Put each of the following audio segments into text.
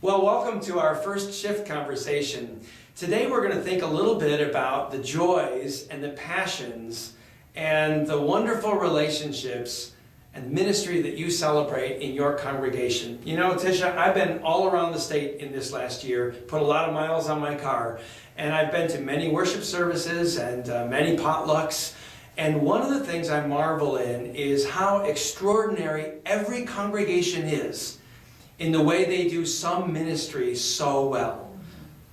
Well, welcome to our first shift conversation. Today we're going to think a little bit about the joys and the passions and the wonderful relationships and ministry that you celebrate in your congregation. You know, Tisha, I've been all around the state in this last year, put a lot of miles on my car, and I've been to many worship services and many potlucks. And one of the things I marvel in is how extraordinary every congregation is in the way they do some ministry so well.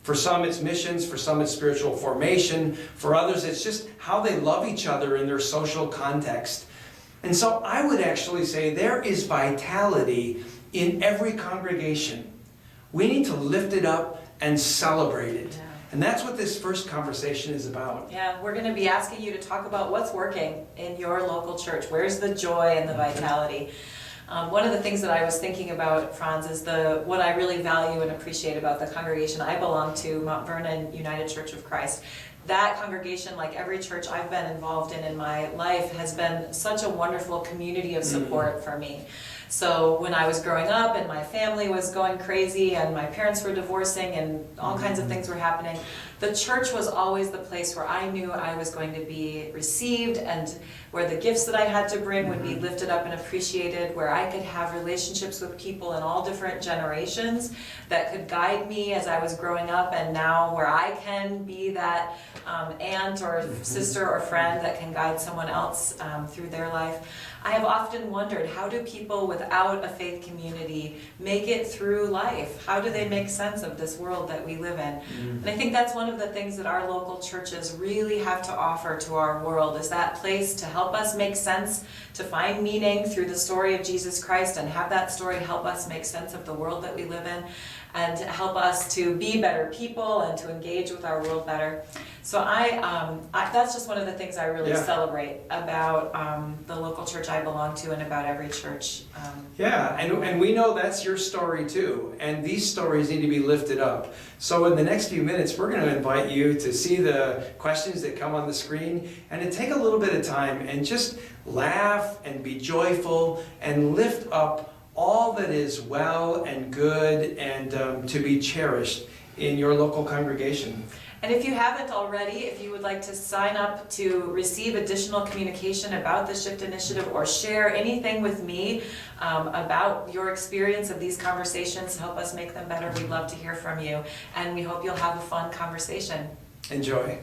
For some it's missions, for some it's spiritual formation, for others it's just how they love each other in their social context. And so I would actually say there is vitality in every congregation. We need to lift it up and celebrate it. Yeah. And that's what this first conversation is about. Yeah, we're going to be asking you to talk about what's working in your local church. Where's the joy and the vitality? One of the things that I was thinking about, Franz, is what I really value and appreciate about the congregation I belong to, Mount Vernon United Church of Christ. That congregation, like every church I've been involved in my life, has been such a wonderful community of support for me. So when I was growing up and my family was going crazy and my parents were divorcing and all kinds of things were happening, the church was always the place where I knew I was going to be received and where the gifts that I had to bring would be lifted up and appreciated, where I could have relationships with people in all different generations that could guide me as I was growing up, and now where I can be that aunt or sister or friend that can guide someone else through their life. I have often wondered, how do people without a faith community make it through life? How do they make sense of this world that we live in? And I think that's one of the things that our local churches really have to offer to our world, is that place to help us make sense, to find meaning through the story of Jesus Christ, and have that story help us make sense of the world that we live in, and to help us to be better people and to engage with our world better. So that's just one of the things I really celebrate about the local church I belong to and about every church. And we know that's your story too, and these stories need to be lifted up. So in the next few minutes, we're going to invite you to see the questions that come on the screen and to take a little bit of time and just laugh and be joyful and lift up all that is well and good and to be cherished in your local congregation. And if you haven't already, if you would like to sign up to receive additional communication about the Shift Initiative or share anything with me about your experience of these conversations, help us make them better, we'd love to hear from you. And we hope you'll have a fun conversation. Enjoy.